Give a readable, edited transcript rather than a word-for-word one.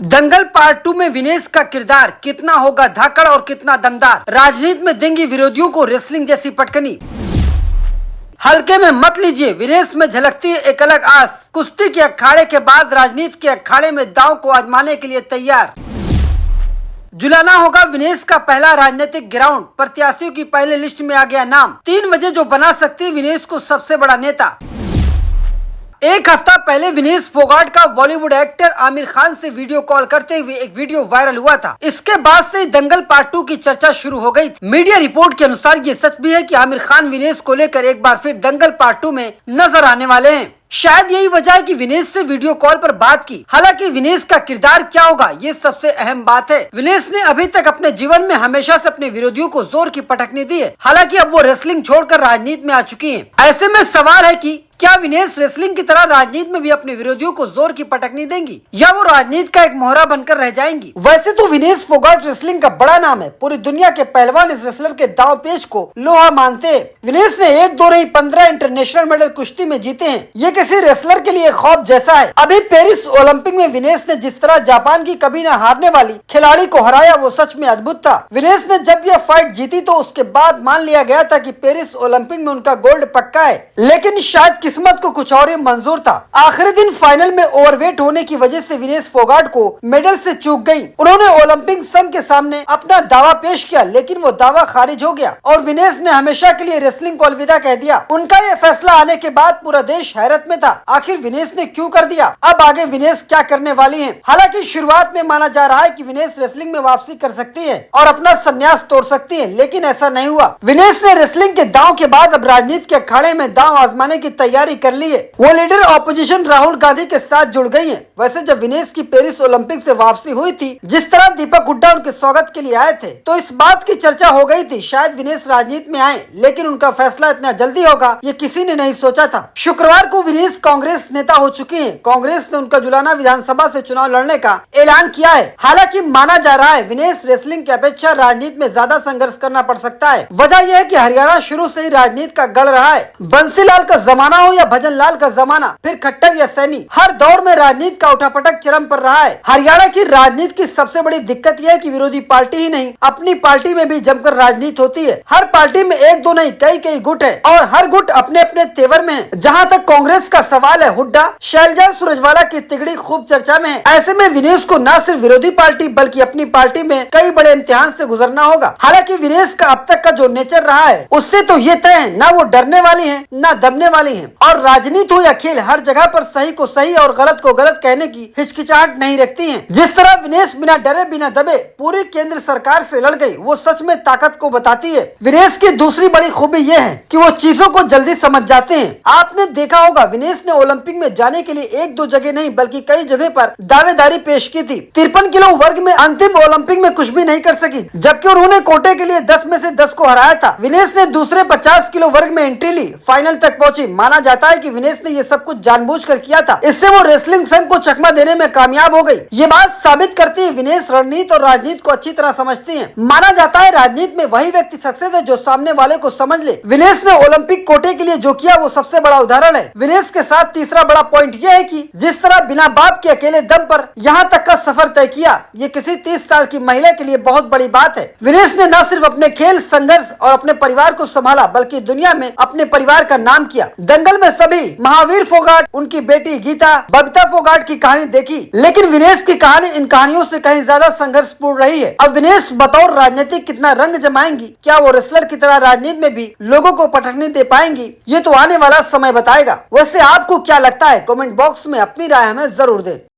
दंगल part 2 में विनेश का किरदार कितना होगा धाकड़ और कितना दमदार। राजनीति में देंगी विरोधियों को रेसलिंग जैसी पटकनी। हल्के में मत लीजिए, विनेश में झलकती है एक अलग आस। कुश्ती के अखाड़े के बाद राजनीति के अखाड़े में दांव को आजमाने के लिए तैयार। जुलाना होगा विनेश का पहला राजनीतिक ग्राउंड। प्रत्याशियों की पहले लिस्ट में आ गया नाम। 3 वजह जो बना सकती है विनेश को सबसे बड़ा नेता। एक हफ्ता पहले विनेश फोगाट का बॉलीवुड एक्टर आमिर खान से वीडियो कॉल करते हुए एक वीडियो वायरल हुआ था। इसके बाद से दंगल पार्ट 2 की चर्चा शुरू हो गई थी। मीडिया रिपोर्ट के अनुसार ये सच भी है कि आमिर खान विनेश को लेकर एक बार फिर दंगल पार्ट 2 में नजर आने वाले हैं। शायद यही वजह है कि विनेश से वीडियो कॉल पर बात की। हालांकि विनेश का किरदार क्या होगा ये सबसे अहम बात है। विनेश ने अभी तक अपने जीवन में हमेशा से अपने विरोधियों को जोर की पटकनी दी है। हालांकि अब वो रेसलिंग छोड़कर राजनीति में आ चुकी हैं। ऐसे में सवाल है कि क्या विनेश रेसलिंग की तरह राजनीति में भी अपने विरोधियों को जोर की पटकनी देंगी या वो राजनीति का एक मोहरा बनकर रह जाएंगी। वैसे तो विनेश फोगाट रेसलिंग का बड़ा नाम है। पूरी दुनिया के पहलवान इस रेसलर के दांव पेश को लोहा मानते हैं। विनेश ने 1-2 नहीं 15 इंटरनेशनल मेडल कुश्ती में जीते हैं। ये किसी रेसलर के लिए खौफ जैसा है। अभी पेरिस ओलंपिक में विनेश ने जिस तरह जापान की कभी न हारने वाली खिलाड़ी को हराया वो सच में अद्भुत था। विनेश ने जब यह फाइट जीती तो उसके बाद मान लिया गया था कि पेरिस ओलंपिक में उनका गोल्ड पक्का है, लेकिन शायद किस्मत को कुछ और ही मंजूर था। आखिरी दिन फाइनल में ओवरवेट होने की वजह से विनेश फोगाट को मेडल से चूक गई। उन्होंने ओलंपिक संघ के सामने अपना दावा पेश किया, लेकिन वो दावा खारिज हो गया और विनेश ने हमेशा के लिए रेसलिंग को अलविदा कह दिया। उनका ये फैसला आने के बाद पूरा देश हैरत में था। आखिर विनेश ने क्यों कर दिया? अब आगे विनेश क्या करने वाली हैं? हालांकि शुरुआत में माना जा रहा है कि विनेश रेसलिंग में वापसी कर सकती है और अपना संन्यास तोड़ सकती है, लेकिन ऐसा नहीं हुआ। विनेश ने रेसलिंग के दांव के बाद अब राजनीति के अखाड़े में दांव आजमाने की तैयारी कर ली है। वो लीडर ऑपोजिशन राहुल गांधी के साथ जुड़ गई है। वैसे जब विनेश की पेरिस ओलंपिक से वापसी हुई थी, जिस तरह दीपक हुड्डा उनके स्वागत के लिए आए थे, तो इस बात की चर्चा हो गई थी शायद विनेश राजनीति में आए, लेकिन उनका फैसला इतना जल्दी होगा ये किसी ने नहीं सोचा था। शुक्रवार को विनेश कांग्रेस नेता हो चुकी है। कांग्रेस ने उनका जुलाना विधानसभा से चुनाव लड़ने का ऐलान किया है। हालांकि माना जा रहा है विनेश रेसलिंग की अपेक्षा राजनीति में ज्यादा संघर्ष करना पड़ सकता है। वजह यह है कि हरियाणा शुरू से ही राजनीति का गढ़ रहा है। बंसीलाल का जमाना हो या भजन लाल का जमाना, फिर खट्टर या सैनी, हर दौर में राजनीति का उठापटक चरम पर रहा है। हरियाणा की राजनीति की सबसे बड़ी दिक्कत यह है कि विरोधी पार्टी ही नहीं, अपनी पार्टी में भी जमकर राजनीति होती है। हर पार्टी में 1-2 नहीं कई गुट है और हर गुट अपने अपने तेवर में है। जहां तक कांग्रेस का सवाल है, हुड्डा शैलजा सुरजवाला की तिगड़ी खूब चर्चा में है। ऐसे में विनेश को न सिर्फ विरोधी पार्टी बल्कि अपनी पार्टी में कई बड़े इम्तिहान से गुजरना होगा। हालांकि विनेश का अब तक का जो नेचर रहा है उससे तो ये तय है, न वो डरने वाली है न दबने वाली है। और राजनीति हो या खेल, हर जगह पर सही को सही और गलत को गलत कहने की हिचकिचाहट नहीं रखती हैं। जिस तरह विनेश बिना डरे बिना दबे पूरी केंद्र सरकार से लड़ गई, वो सच में ताकत को बताती है। विनेश की दूसरी बड़ी खूबी ये है कि वो चीजों को जल्दी समझ जाते हैं। आपने देखा होगा विनेश ने ओलंपिक में जाने के लिए 1-2 जगह नहीं बल्कि कई जगह पर दावेदारी पेश की थी। 53 किलो वर्ग में अंतिम ओलंपिक में कुछ भी नहीं कर सकी, जबकि उन्होंने कोटे के लिए 10 में से 10 को हराया था। विनेश ने दूसरे 50 किलो वर्ग में एंट्री ली, फाइनल तक पहुंची। माना जाता है कि विनेश ने ये सब कुछ जानबूझकर किया था। इससे वो रेसलिंग संघ को चकमा देने में कामयाब हो गई। ये बात साबित करती है विनेश रणनीति और राजनीति को अच्छी तरह समझती हैं। माना जाता है राजनीति में वही व्यक्ति सक्सेस है जो सामने वाले को समझ ले। विनेश ने ओलंपिक कोटे के लिए जो किया वो सबसे बड़ा उदाहरण है। विनेश के साथ तीसरा बड़ा पॉइंट यह है कि जिस तरह बिना बाप के अकेले दम पर यहाँ तक का सफर तय किया, ये किसी 30 साल की महिला के लिए बहुत बड़ी बात है। विनेश ने न सिर्फ अपने खेल संघर्ष और अपने परिवार को संभाला बल्कि दुनिया में अपने परिवार का नाम किया। दंगल में सभी महावीर फोगाट, उनकी बेटी गीता, बबीता फोगाट की कहानी देखी, लेकिन विनेश की कहानी इन कहानियों से कहीं ज्यादा संघर्षपूर्ण रही है। अब विनेश बतौर राजनीतिक कितना रंग जमाएंगी, क्या वो रेसलर की तरह राजनीति में भी लोगों को पटकनी दे पाएंगी, ये तो आने वाला समय बताएगा। वैसे आपको क्या लगता है? कमेंट बॉक्स में अपनी राय हमें जरूर दें।